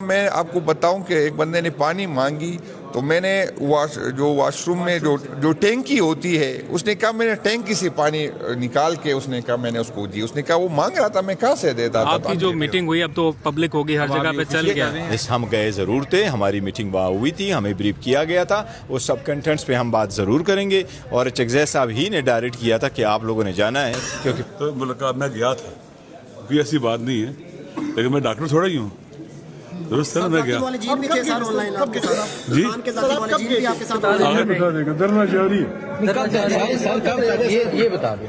میں آپ کو بتاؤں کہ ایک بندے نے پانی مانگی تو میں نے واش روم میں جو ٹینکی ہوتی ہے اس نے کہا میں نے ٹینکی سے پانی نکال کے اس نے کہا میں نے اس کو دی. اس نے کہا وہ مانگ رہا تھا میں کہاں سے دیتا تھا. آپ کی جو میٹنگ ہوئی اب تو پبلک ہوگی ہر جگہ پہ چل گیا. ہم گئے ضرور تھے, ہماری میٹنگ وہاں ہوئی تھی, ہمیں بریف کیا گیا تھا, وہ سب کنٹینٹس پہ ہم بات ضرور کریں گے. اور چکزئی صاحب ہی نے ڈائریکٹ کیا تھا کہ آپ لوگوں نے جانا ہے کیونکہ تو ملاقات میں گیا تھا, کوئی ایسی بات نہیں ہے, لیکن میں ڈاکٹر تھوڑا ہی ہوں. درست ہے نا, میں گیا جی آگے بتا دے گا درنا جاری ہے. یہ بتا دیں.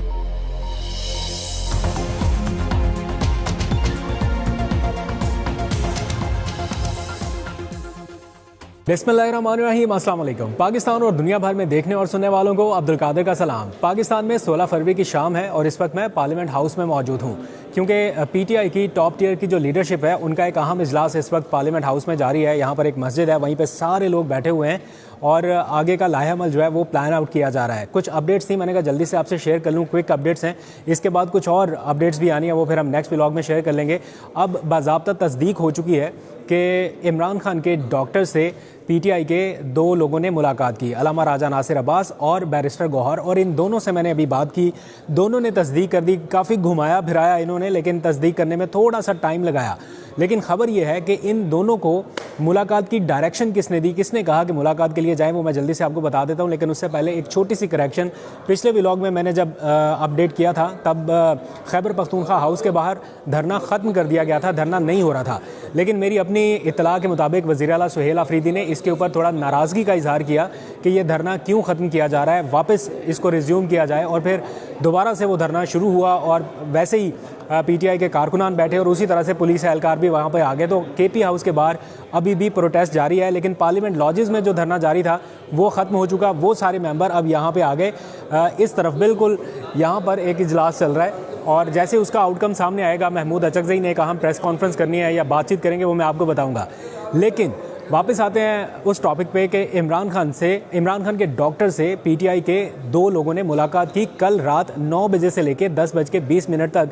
بسم اللہ الرحمن الرحیم. السلام علیکم. پاکستان اور دنیا بھر میں دیکھنے اور سننے والوں کو عبد القادر کا سلام. پاکستان میں 16 فروری کی شام ہے اور اس وقت میں پارلیمنٹ ہاؤس میں موجود ہوں کیونکہ پی ٹی آئی کی ٹاپ ٹیئر کی جو لیڈرشپ ہے ان کا ایک اہم اجلاس اس وقت پارلیمنٹ ہاؤس میں جاری ہے. یہاں پر ایک مسجد ہے, وہیں پہ سارے لوگ بیٹھے ہوئے ہیں اور آگے کا لائحہ عمل جو ہے وہ پلان آؤٹ کیا جا رہا ہے. کچھ اپڈیٹس تھیں, میں نے کہا جلدی سے آپ سے شیئر کر لوں, کوئک اپڈیٹس ہیں. اس کے بعد کچھ اور اپڈیٹس بھی آنی ہے, وہ پھر ہم نیکسٹ ولاگ میں شیئر کر لیں گے. اب باضابطہ تصدیق ہو چکی ہے کہ عمران خان کے ڈاکٹر سے پی ٹی آئی کے 2 لوگوں نے ملاقات کی, علامہ راجہ ناصر عباس اور بیرسٹر گوہر, اور ان دونوں سے میں نے ابھی بات کی. دونوں نے تصدیق کر دی. کافی گھمایا پھرایا انہوں نے, لیکن تصدیق کرنے میں تھوڑا سا ٹائم لگایا. لیکن خبر یہ ہے کہ ان دونوں کو ملاقات کی ڈائریکشن کس نے دی, کس نے کہا کہ ملاقات کے لیے جائیں, وہ میں جلدی سے آپ کو بتا دیتا ہوں. لیکن اس سے پہلے ایک چھوٹی سی کریکشن. پچھلے ولاگ میں نے جب اپڈیٹ کیا تھا تب خیبر پختونخوا ہاؤس کے باہر دھرنا ختم کر دیا گیا تھا, دھرنا نہیں ہو رہا تھا. لیکن میری اپنی اطلاع کے مطابق وزیر اعلیٰ سہیل آفریدی نے اس کے اوپر تھوڑا ناراضگی کا اظہار کیا کہ یہ دھرنا کیوں ختم کیا جا رہا ہے, واپس اس کو ریزیوم کیا جائے. اور پھر دوبارہ سے وہ دھرنا شروع ہوا اور ویسے ہی پی ٹی آئی کے کارکنان بیٹھے اور اسی طرح سے پولیس اہلکار بھی وہاں پہ آ گئے. تو کے پی ہاؤس کے باہر ابھی بھی پروٹیسٹ جاری ہے, لیکن پارلیمنٹ لاجز میں جو دھرنا جاری تھا وہ ختم ہو چکا. وہ سارے ممبر اب یہاں پہ آ گئے. اس طرف بالکل یہاں پر ایک اجلاس چل رہا ہے اور جیسے اس کا آؤٹ کم سامنے آئے گا, محمود اچکزئی نے کہا ہم پریس کانفرنس کرنی ہے یا بات چیت کریں گے, وہ میں آپ کو بتاؤں گا. لیکن واپس آتے ہیں اس ٹاپک پہ کہ عمران خان کے ڈاکٹر سے پی ٹی آئی کے 2 لوگوں نے ملاقات کی. کل رات 9 بجے سے لے کے 10:20 تک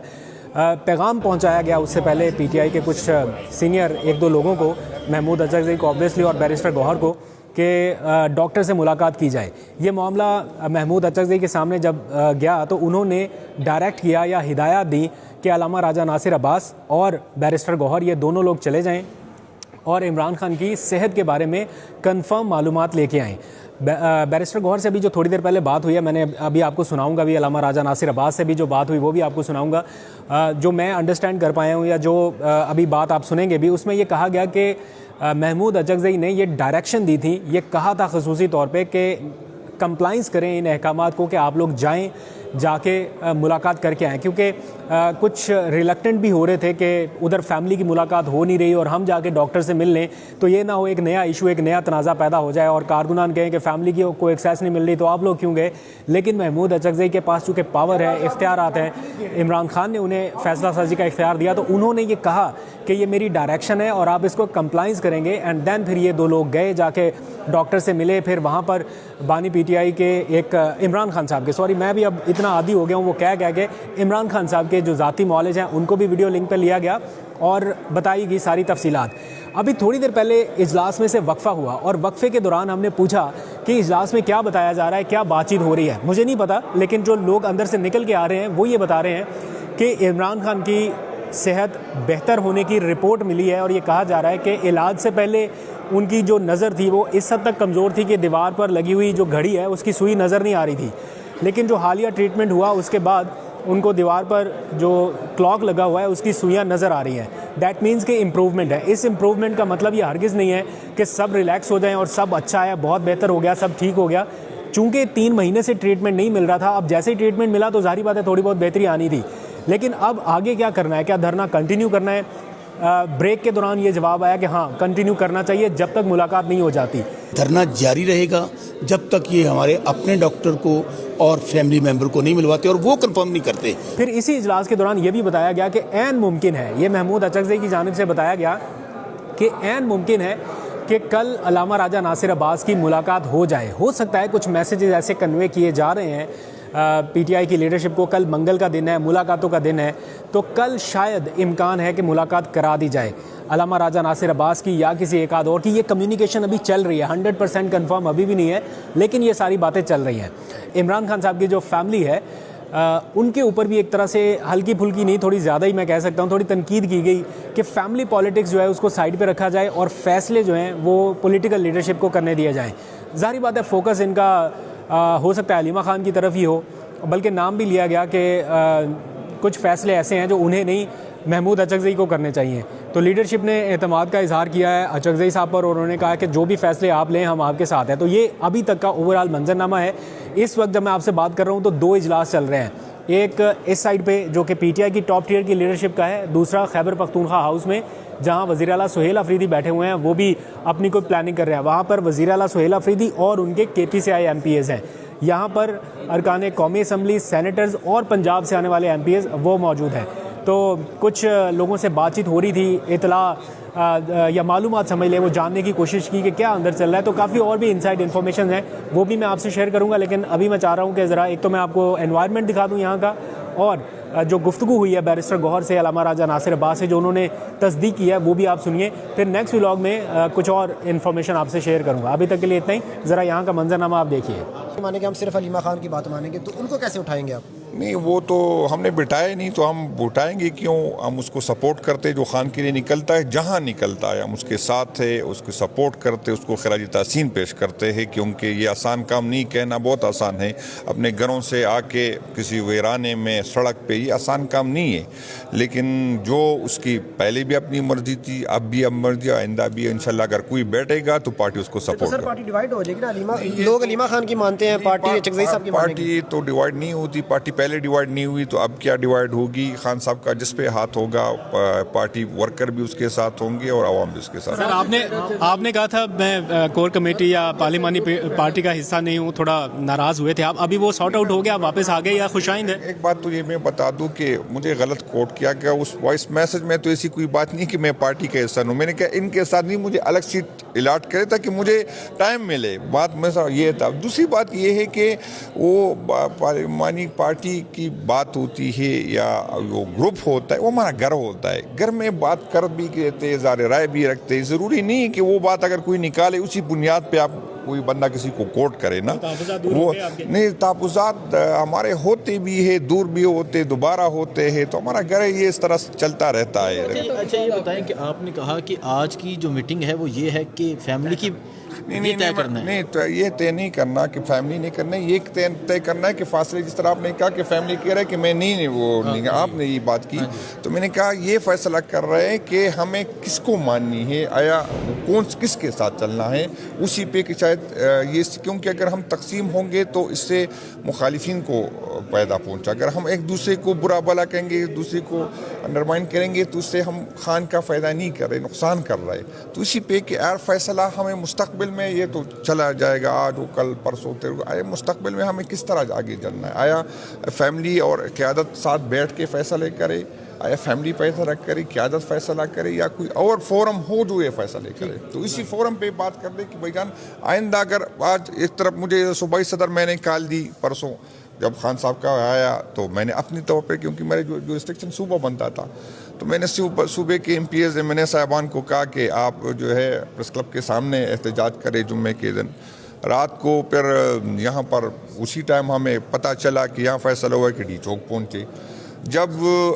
پیغام پہنچایا گیا. اس سے پہلے پی ٹی آئی کے کچھ سینئر 1-2 لوگوں کو, محمود اچکزئی کو آبویسلی اور بیرسٹر گوہر کو, کہ ڈاکٹر سے ملاقات کی جائے. یہ معاملہ محمود اچکزئی کے سامنے جب گیا تو انہوں نے ڈائریکٹ کیا یا ہدایات دی کہ علامہ راجہ ناصر عباس اور بیرسٹر گوہر یہ دونوں لوگ چلے جائیں اور عمران خان کی صحت کے بارے میں کنفرم معلومات لے کے آئیں. بیرسٹر گوہر سے بھی جو تھوڑی دیر پہلے بات ہوئی ہے, میں نے ابھی آپ کو سناؤں گا. بھی علامہ راجہ ناصر عباس سے بھی جو بات ہوئی وہ بھی آپ کو سناؤں گا. جو میں انڈرسٹینڈ کر پایا ہوں یا جو ابھی بات آپ سنیں گے بھی, اس میں یہ کہا گیا کہ محمود اچکزئی نے یہ ڈائریکشن دی تھی, یہ کہا تھا خصوصی طور پہ کہ کمپلائنس کریں ان احکامات کو, کہ آپ لوگ جائیں, جا کے ملاقات کر کے آئیں. کیونکہ کچھ ریلکٹنٹ بھی ہو رہے تھے کہ ادھر فیملی کی ملاقات ہو نہیں رہی اور ہم جا کے ڈاکٹر سے مل لیں تو یہ نہ ہو ایک نیا ایشو, ایک نیا تنازع پیدا ہو جائے اور کارکنان کہیں کہ فیملی کی کوئی ایکسیس نہیں مل رہی تو آپ لوگ کیوں گئے. لیکن محمود اچکزئی کے پاس چونکہ پاور ہے, اختیارات ہیں, عمران خان نے انہیں فیصلہ سازی کا اختیار دیا, تو انہوں نے یہ کہا کہ یہ میری ڈائریکشن ہے اور آپ اس کو کمپلائنس کریں گے. اینڈ دین پھر یہ 2 لوگ گئے, جا کے ڈاکٹر سے ملے. پھر وہاں پر بانی پی ٹی آئی کے ایک عمران خان صاحب کے, میں بھی اب اتنا عادی ہو گیا ہوں وہ کہہ کہ عمران خان صاحب کے جو ذاتی معالج ہیں ان کو بھی ویڈیو لنک پہ لیا گیا اور بتائی گئی ساری تفصیلات. ابھی تھوڑی دیر پہلے اجلاس میں سے وقفہ ہوا اور وقفے کے دوران ہم نے پوچھا کہ اجلاس میں کیا بتایا جا رہا ہے, کیا بات چیت ہو رہی ہے. مجھے نہیں پتا, لیکن جو لوگ اندر سے نکل کے آ رہے ہیں وہ یہ بتا رہے ہیں کہ عمران خان کی صحت بہتر ہونے کی رپورٹ ملی ہے اور یہ کہا جا رہا ہے کہ علاج سے پہلے ان کی جو نظر تھی وہ اس حد تک کمزور تھی کہ دیوار پر لگی ہوئی جو گھڑی ہے اس کی سوئی نظر نہیں آ رہی تھی. لیکن جو حالیہ ٹریٹمنٹ ہوا اس کے بعد ان کو دیوار پر جو کلاک لگا ہوا ہے اس کی سوئیاں نظر آ رہی ہیں. دیٹ مینس کہ امپروومنٹ ہے. اس امپروومنٹ کا مطلب یہ ہرگز نہیں ہے کہ سب ریلیکس ہو جائیں اور سب اچھا ہے, بہت بہتر ہو گیا, سب ٹھیک ہو گیا. چونکہ 3 مہینے سے ٹریٹمنٹ نہیں مل رہا تھا, اب جیسے ہی ٹریٹمنٹ ملا تو ظاہری بات ہے تھوڑی بہت بہتری آنی تھی. لیکن اب آگے کیا کرنا ہے, کیا دھرنا کنٹینیو کرنا ہے؟ بریک کے دوران یہ جواب آیا کہ ہاں کنٹینیو کرنا چاہیے جب تک ملاقات نہیں ہو جاتی. دھرنا جاری رہے گا جب تک یہ ہمارے اپنے ڈاکٹر کو اور فیملی ممبر کو نہیں ملواتے اور وہ کنفرم نہیں کرتے. پھر اسی اجلاس کے دوران یہ بھی بتایا گیا کہ عین ممکن ہے, یہ محمود اچکزئی کی جانب سے بتایا گیا کہ عین ممکن ہے کہ کل علامہ راجہ ناصر عباس کی ملاقات ہو جائے. ہو سکتا ہے کچھ میسیجز ایسے کنوے کیے جا رہے ہیں پی ٹی آئی کی لیڈرشپ کو, کل منگل کا دن ہے, ملاقاتوں کا دن ہے, تو کل شاید امکان ہے کہ ملاقات کرا دی جائے. علامہ راجہ ناصر عباس کی یا کسی ایک آدھ اور کی. یہ کمیونیکیشن ابھی چل رہی ہے, 100% کنفرم ابھی بھی نہیں ہے, لیکن یہ ساری باتیں چل رہی ہیں. عمران خان صاحب کی جو فیملی ہے ان کے اوپر بھی ایک طرح سے ہلکی پھلکی نہیں, تھوڑی زیادہ ہی میں کہہ سکتا ہوں, تھوڑی تنقید کی گئی کہ فیملی پالیٹکس جو ہے اس کو سائڈ پہ رکھا جائے اور فیصلے جو ہیں وہ پولیٹیکل لیڈرشپ کو کرنے دیا جائیں. ظاہری بات ہے فوکس ان کا ہو سکتا ہے علیمہ خان کی طرف ہی ہو, بلکہ نام بھی لیا گیا کہ کچھ فیصلے ایسے ہیں جو انہیں نہیں محمود اچکزئی کو کرنے چاہیے. تو لیڈرشپ نے اعتماد کا اظہار کیا ہے اچکزئی صاحب پر, اور انہوں نے کہا کہ جو بھی فیصلے آپ لیں ہم آپ کے ساتھ ہیں. تو یہ ابھی تک کا اوور آل منظرنامہ ہے. اس وقت جب میں آپ سے بات کر رہا ہوں تو 2 اجلاس چل رہے ہیں, ایک اس سائڈ پہ جو کہ پی ٹی آئی کی ٹاپ ٹیئر کی لیڈرشپ کا ہے, دوسرا خیبر پختونخوا ہاؤس میں جہاں وزیر اعلیٰ سہیل افریدی بیٹھے ہوئے ہیں, وہ بھی اپنی کوئی پلاننگ کر رہے ہیں. وہاں پر وزیر اعلیٰ سہیل افریدی اور ان کے کے پی سے آئے ایم پی ایز ہیں. یہاں پر ارکان قومی اسمبلی, سینیٹرز اور پنجاب سے آنے والے ایم پی ایز وہ موجود ہیں. تو کچھ لوگوں سے بات چیت ہو رہی تھی, اطلاع یا معلومات سمجھ لیں, وہ جاننے کی کوشش کی کہ کیا اندر چل رہا ہے. تو کافی اور بھی انسائڈ انفارمیشن ہیں, وہ بھی میں آپ سے شیئر کروں گا. لیکن ابھی میں چاہ رہا ہوں کہ ذرا ایک تو میں آپ کو انوائرمنٹ دکھا دوں یہاں کا, اور جو گفتگو ہوئی ہے بیرسٹر گوہر سے علامہ راجہ ناصر عباس سے جو انہوں نے تصدیق کی ہے وہ بھی آپ سنیے. پھر نیکسٹ ولاگ میں کچھ اور انفارمیشن آپ سے شیئر کروں گا. ابھی تک کے لیے اتنا ہی. ذرا یہاں کا منظرنامہ آپ دیکھیے. مانے کہ ہم صرف علیمہ خان کی بات مانیں گے تو ان کو کیسے اٹھائیں گے آپ؟ نہیں, وہ تو ہم نے بٹھائے نہیں, تو ہم اٹھائیں گے کیوں؟ ہم اس کو سپورٹ کرتے, جو خان کے لیے نکلتا ہے جہاں نکلتا ہے ہم اس کے ساتھ ہے, اس کو سپورٹ کرتے, اس کو خراج تحسین پیش کرتے ہیں. کیونکہ یہ آسان کام نہیں, کہنا بہت آسان ہے. اپنے گھروں سے آ کے کسی ویرانے میں سڑک پہ, یہ آسان کام نہیں ہے. لیکن جو اس کی پہلے بھی اپنی مرضی تھی, اب بھی اب مرضی, آئندہ بھی انشاءاللہ اگر کوئی بیٹھے گا تو پارٹی اس کو سپورٹ کرے. پارٹی ڈیوائیڈ ہو جائے گی نا, لوگ علیمہ خان کی مانتے ہیں, پارٹی اچکزئی صاحب کی مانتے ہیں. پارٹی تو ڈیوائیڈ نہیں ہوتی, پارٹی پہلے ڈیوائیڈ نہیں ہوئی تو اب کیا ڈیوائیڈ ہوگی؟ خان صاحب کا جس پہ ہاتھ ہوگا پارٹی ورکر بھی اس کے ساتھ ہوں گے اور عوام بھی اس کے ساتھ. سر آپ نے کہا تھا میں کور کمیٹی یا پارلیمانی پارٹی کا حصہ نہیں ہوں, تھوڑا ناراض ہوئے تھے آپ, ابھی وہ سارٹ آؤٹ ہو گیا, واپس آ گئے یا خوش آئند ہے؟ ایک بات تو یہ میں بتا دوں کہ مجھے غلط کوٹ کیا گیا اس وائس میسج میں, تو ایسی کوئی بات نہیں کہ میں پارٹی کا حصہ ہوں. میں نے کہا ان کے ساتھ نہیں, مجھے الگ سیٹ الاٹ کرے تاکہ مجھے ٹائم ملے. بات میں یہ تھا. دوسری بات یہ ہے کہ وہ پارلیمانی پارٹی کی بات ہوتی ہے یا وہ گروپ ہوتا ہے, وہ ہمارا گھر ہوتا ہے. گھر میں بات کر بھی لیتے, اظہار رائے بھی رکھتے. ضروری نہیں کہ وہ بات اگر کوئی نکالے اسی بنیاد پہ آپ کوئی بندہ کسی کو کوٹ کرے نا. وہ نہیں, تحفظات ہمارے ہوتے بھی ہے, دور بھی ہوتے, دوبارہ ہوتے ہیں, تو ہمارا گھر یہ اس طرح چلتا رہتا ہے. اچھا یہ بتائیں کہ آپ نے کہا کہ آج کی جو میٹنگ ہے وہ یہ ہے کہ فیملی کی نہیں, تو یہ طے نہیں کرنا کہ فیملی نہیں کرنا, یہ طے کرنا ہے کہ فاصلے, جس طرح آپ نے کہا کہ فیملی کہہ رہا ہے کہ میں نہیں, وہ نہیں, آپ نے یہ بات کی, تو میں نے کہا یہ فیصلہ کر رہے ہیں کہ ہمیں کس کو ماننی ہے, آیا کس کے ساتھ چلنا ہے, اسی پہ کہ شاید یہ, کیونکہ اگر ہم تقسیم ہوں گے تو اس سے مخالفین کو پیدا پہنچا. اگر ہم ایک دوسرے کو برا بھلا کہیں گے, ایک دوسرے کو انڈرمائن کریں گے, تو اس سے ہم خان کا فائدہ نہیں کر رہے, نقصان کر رہے. تو اسی پہ کہ یار فیصلہ ہمیں مستقبل میں, یہ تو چلا جائے گا آج ہو کل پرسوں ہوتے, آیا مستقبل میں ہمیں کس طرح آگے چلنا ہے. آیا فیملی اور قیادت ساتھ بیٹھ کے فیصلے کرے, آیا فیملی فیصلہ کرے, قیادت فیصلہ کرے, یا کوئی اور فورم ہو جو یہ فیصلے کرے. تو اسی فورم پہ بات کر دے کہ بھائی جان آئندہ اگر آج ایک طرف مجھے صوبائی صدر میں نے کال دی پرسوں, جب خان صاحب کا آیا تو میں نے اپنی طور پہ, کیونکہ میرے جو ریسٹرکشن صوبہ بنتا تھا, تو میں نے صوبے کے M P as M N A صاحبان کو کہا کہ آپ جو ہے پریس کلب کے سامنے احتجاج کرے جمعے کے دن رات کو. پھر یہاں پر اسی ٹائم ہمیں پتہ چلا کہ یہاں فیصلہ ہوا کہ ڈی چوک پہنچے. جب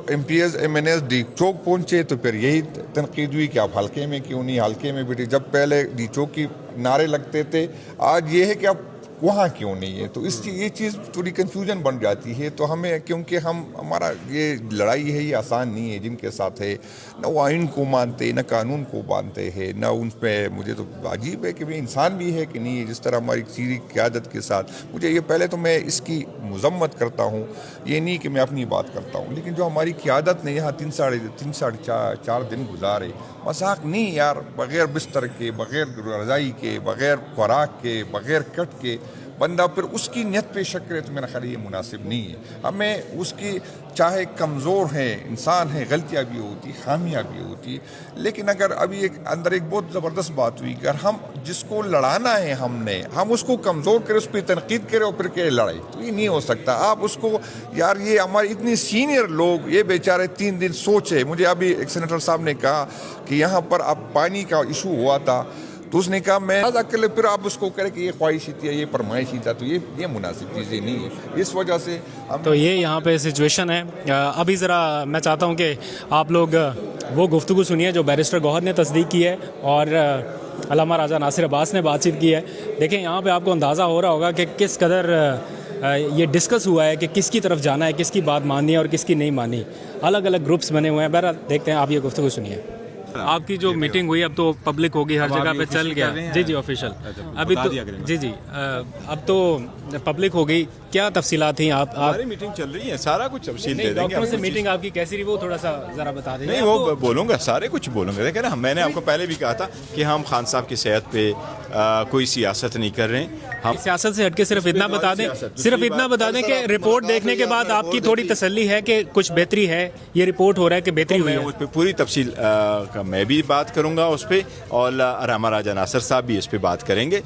M P as M N S D چوک پہنچے تو پھر یہی تنقید ہوئی کہ آپ حلقے میں کیوں نہیں, حلقے میں بیٹھے. جب پہلے ڈی چوک کی نعرے لگتے تھے, آج یہ ہے کہ آپ وہاں کیوں نہیں ہے. تو اس کی یہ چیز تھوڑی کنفیوژن بن جاتی ہے. تو ہمیں, کیونکہ ہمارا یہ لڑائی ہے, یہ آسان نہیں ہے. جن کے ساتھ ہے نہ وہ آئین کو مانتے, نہ قانون کو مانتے ہیں, نہ ان پہ, مجھے تو عجیب ہے کہ وہ انسان بھی ہے کہ نہیں ہے. جس طرح ہماری سیری قیادت کے ساتھ, مجھے یہ پہلے تو میں اس کی مذمت کرتا ہوں, یہ نہیں کہ میں اپنی بات کرتا ہوں, لیکن جو ہماری قیادت نے یہاں 3.5 دن گزارے, مذاق نہیں یار, بغیر بستر کے, بغیر رضائی کے, بغیر خوراک کے, بغیر کٹ کے, بندہ پھر اس کی نیت پہ شک کرے تو میرا خیال یہ مناسب نہیں ہے. ہمیں اس کی چاہے کمزور ہے انسان ہے, غلطیاں بھی ہوتی, خامیاں بھی ہوتی, لیکن اگر ابھی ایک اندر ایک بہت زبردست بات ہوئی کہ اگر ہم جس کو لڑانا ہے ہم اس کو کمزور کرے, اس پہ تنقید کرے اور پھر کہ لڑائی, تو یہ نہیں ہو سکتا. آپ اس کو یار یہ ہمارے اتنی سینئر لوگ یہ بیچارے 3 دن سوچے. مجھے ابھی ایک سینیٹر صاحب نے کہا کہ یہاں پر اب پانی کا ایشو ہوا تھا تو اس نے کہا میں اکیلے, پھر آپ اس کو کرے کہ یہ خواہشی تھی یہ فرمائشی تھا, تو یہ مناسب چیزیں نہیں ہے. اس وجہ سے تو یہ یہاں پہ سچویشن ہے. ابھی ذرا میں چاہتا ہوں کہ آپ لوگ وہ گفتگو سنیے جو بیرسٹر گوہر نے تصدیق کی ہے اور علامہ راجہ ناصر عباس نے بات چیت کی ہے. دیکھیں یہاں پہ آپ کو اندازہ ہو رہا ہوگا کہ کس قدر یہ ڈسکس ہوا ہے کہ کس کی طرف جانا ہے, کس کی بات ماننی ہے اور کس کی نہیں ماننی. الگ الگ گروپس بنے ہوئے ہیں. بہرحال دیکھتے ہیں, آپ یہ گفتگو سنیے. آپ کی جو میٹنگ ہوئی اب تو پبلک ہوگی, ہر جگہ پہ چل گیا. جی آفیشیل ابھی تو جی اب تو پبلک ہو گئی. کیا تفصیلات تھیں؟ آپ ہماری میٹنگ چل رہی ہے, سارا کچھ تفصیل دے دیں گے. ڈاکٹروں سے میٹنگ آپ کی کیسی رہی وہ تھوڑا سا ذرا بتا دیں. نہیں وہ بولوں گا, سارے کچھ بولوں گا. دیکھیں نا, میں نے آپ کو پہلے بھی کہا تھا کہ ہم خان صاحب کی صحت پہ کوئی سیاست نہیں کر رہے. ہم سیاست سے ہٹ کے صرف اتنا بتا دیں کہ رپورٹ دیکھنے کے بعد آپ کی تھوڑی تسلی ہے کہ کچھ بہتری ہے. یہ رپورٹ ہو رہا ہے کہ بہتری ہوئی ہے. اس پہ پوری تفصیل کا میں بھی بات کروں گا اس پہ, اور علامہ راجہ ناصر صاحب بھی اس پہ بات کریں گے.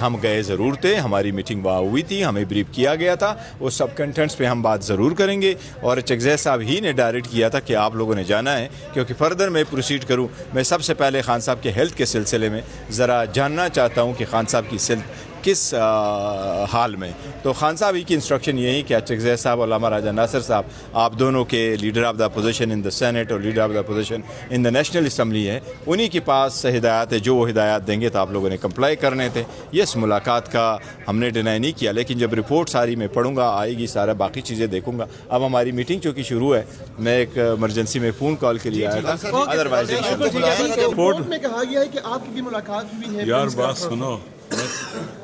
ہم گئے ضرور تھے, ہماری میٹنگ وہاں ہوئی تھی, ہمیں بریف کیا گیا تھا. وہ سب کنٹینٹس پہ ہم بات ضرور کریں گے. اور چکزئی صاحب ہی نے ڈائریکٹ کیا تھا کہ آپ لوگوں نے جانا ہے, کیونکہ فردر میں پروسیڈ کروں میں سب سے پہلے خان صاحب کے ہیلتھ کے سلسلے میں ذرا جاننا چاہتا ہوں کہ خان صاحب کی کس حال میں. تو خان صاحب ہی کی انسٹرکشن یہی کہ چکزئی صاحب اور علامہ راجہ ناصر صاحب آپ دونوں کے leader of the opposition in the Senate اور leader of the opposition in the National Assembly ہیں, انہی کے پاس ہدایات ہے. جو وہ ہدایات دیں گے تو آپ لوگوں نے کمپلائی کرنے تھے. یس, ملاقات کا ہم نے ڈینائی نہیں کیا, لیکن جب رپورٹ ساری میں پڑھوں گا, آئے گی, سارا باقی چیزیں دیکھوں گا. اب ہماری میٹنگ چونکہ شروع ہے, میں ایک ایمرجنسی میں فون کال کے لیے آیا تھا, ادروائز رپورٹ میں کہا گیا ہے کہ آپ کی بھی ملاقات ہوئی ہے. یار بات سنو,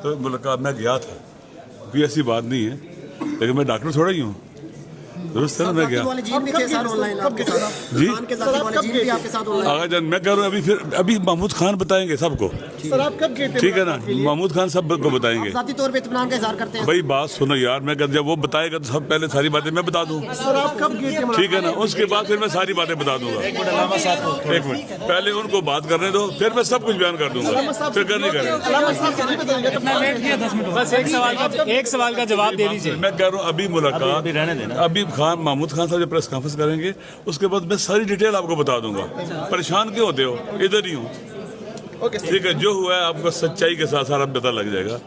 تو ملاقات میں گیا تھا, کوئی ایسی بات نہیں ہے, لیکن میں ڈاکٹر تھوڑا ہی ہوں. درست ہے نا, میں گیا جی آگا جان. میں کہہ رہا ہوں ابھی محمود خان بتائیں گے سب کو, ٹھیک ہے نا, محمود خان سب کو بتائیں گے. ذاتی طور پہ اطمینان کا اظہار کرتے ہیں. بھائی بات سنو یار, میں جب وہ بتائے گا تو سب پہلے ساری باتیں میں بتا دوں, ٹھیک ہے نا. اس کے بعد پھر میں ساری باتیں بتا دوں گا. ایک منٹ, پہلے ان کو بات کرنے دو, پھر میں سب کچھ بیان کر دوں گا. فکر نہیں کریں. بس ایک سوال کا جواب دے دیجیے. میں کہہ رہا ہوں ابھی ملاقات, ابھی محمود خان صاحب جو پریس کانفرنس کریں گے, اس کے بعد میں ساری ڈیٹیل آپ کو بتا دوں گا. پریشان کیوں ہوتے ہو, ادھر ہی ہوں, ٹھیک ہے. جو ہوا ہے آپ کو سچائی کے ساتھ سارا پتہ لگ جائے گا.